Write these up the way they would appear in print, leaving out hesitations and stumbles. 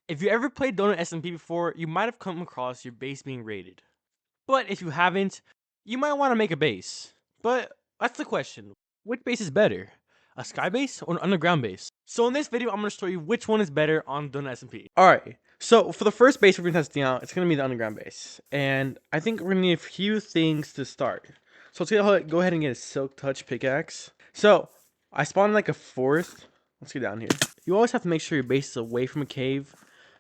If you ever played Donutsmp before, you might have come across your base being raided. But if you haven't, you might want to make a base. But that's the question. Which base is better? A sky base or an underground base? So in this video, I'm going to show you which one is better on Donutsmp. Alright, so for the first base we're going to be testing out, it's going to be the underground base. And I think we're going to need a few things to start. So let's go ahead and get a Silk Touch pickaxe. So I spawned like a fourth. Let's get down here. You always have to make sure your base is away from a cave,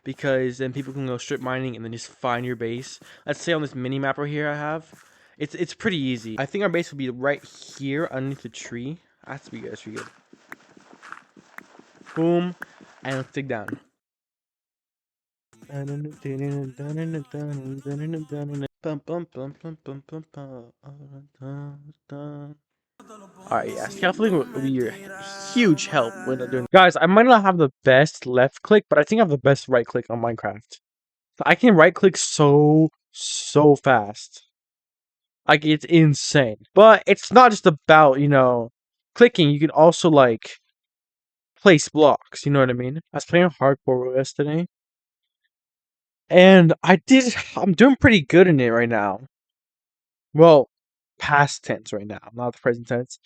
because then people can go strip mining and then just find your base. Let's say on this mini map right here I have, it's pretty easy. I think our base will be right here underneath the tree. That's pretty good. That's pretty good. Boom, and let's dig down. Alright, yeah, scaffolding would be your huge help when doing. Guys, I might not have the best left click, but I think I have the best right click on Minecraft. I can right click so fast. Like, it's insane. But it's not just about, clicking. You can also, like, place blocks. You know what I mean? I was playing hardcore yesterday. And I'm doing pretty good in it right now. Well, past tense right now, not the present tense.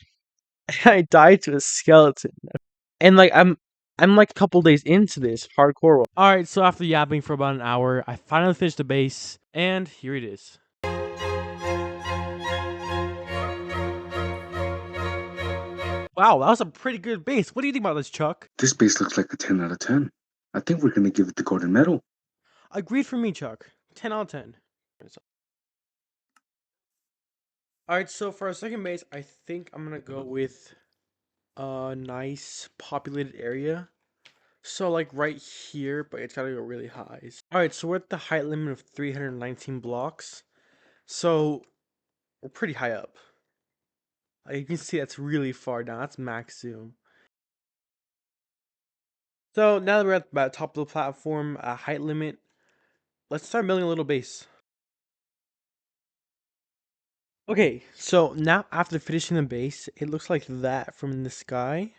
I died to a skeleton. And, like, I'm like a couple days into this hardcore. Alright, so after yapping for about an hour, I finally finished the base. And here it is. Wow, that was a pretty good base. What do you think about this, Chuck? This base looks like a 10 out of 10. I think we're gonna give it the golden medal. Agreed for me, Chuck. 10 out of 10. Alright, so for our second base, I think I'm gonna go with a nice populated area. So, like, right here, but it's gotta go really high. Alright, so we're at the height limit of 319 blocks. So, we're pretty high up. You can see that's really far down. That's max zoom. So, now that we're at the top of the platform, height limit, let's start building a little base. Okay, so now after finishing the base, it looks like that from the sky,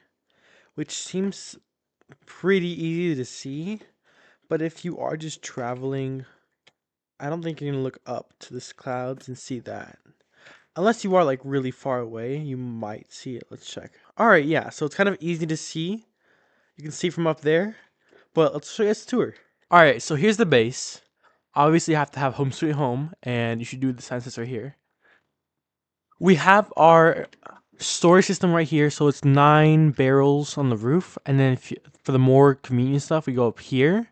which seems pretty easy to see. But if you are just traveling, I don't think you're gonna look up to the clouds and see that. Unless you are like really far away, you might see it. Let's check. Alright, yeah, so it's kind of easy to see. You can see from up there. But let's show you guys the tour. Alright, so here's the base. Obviously you have to have Home Sweet Home, and you should do the census right here. We have our storage system right here, so it's 9 barrels on the roof, and then for the more convenient stuff, we go up here.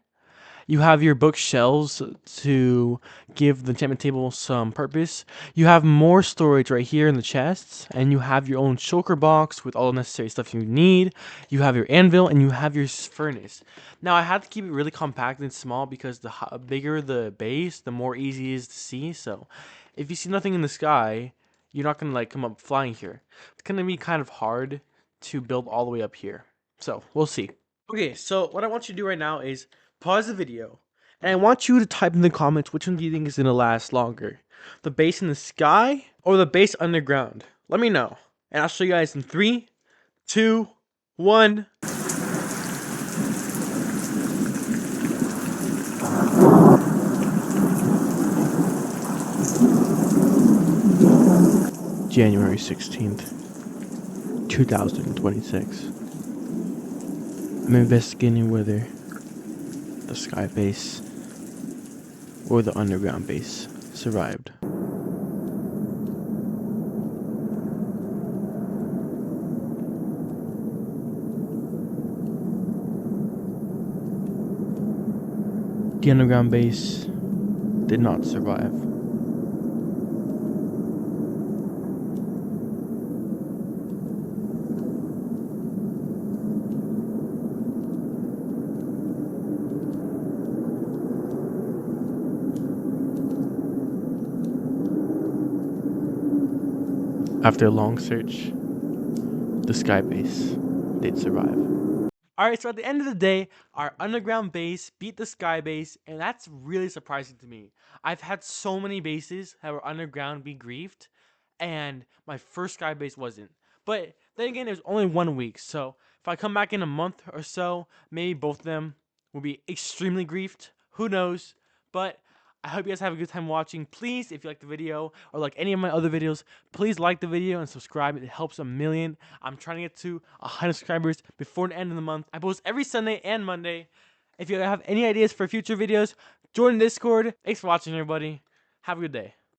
You have your bookshelves to give the enchantment table some purpose. You have more storage right here in the chests, and you have your own shulker box with all the necessary stuff you need. You have your anvil, and you have your furnace. Now, I had to keep it really compact and small because the bigger the base, the more easy it is to see. So, if you see nothing in the sky, you're not going to like come up flying here. It's going to be kind of hard to build all the way up here. So, we'll see. Okay, so what I want you to do right now is pause the video, and I want you to type in the comments which one do you think is going to last longer, the base in the sky or the base underground. Let me know, and I'll show you guys in 3, 2, 1. January 16th, 2026. I'm investigating whether the sky base or the underground base survived. The underground base did not survive. After a long search, the sky base did survive. Alright, so at the end of the day, our underground base beat the sky base, and that's really surprising to me. I've had so many bases that were underground be griefed, and my first sky base wasn't. But then again, it was only 1 week, so if I come back in a month or so, maybe both of them will be extremely griefed. Who knows? But I hope you guys have a good time watching. Please, if you like the video or like any of my other videos, please like the video and subscribe. It helps a million. I'm trying to get to 100 subscribers before the end of the month. I post every Sunday and Monday. If you have any ideas for future videos, join Discord. Thanks for watching, everybody. Have a good day.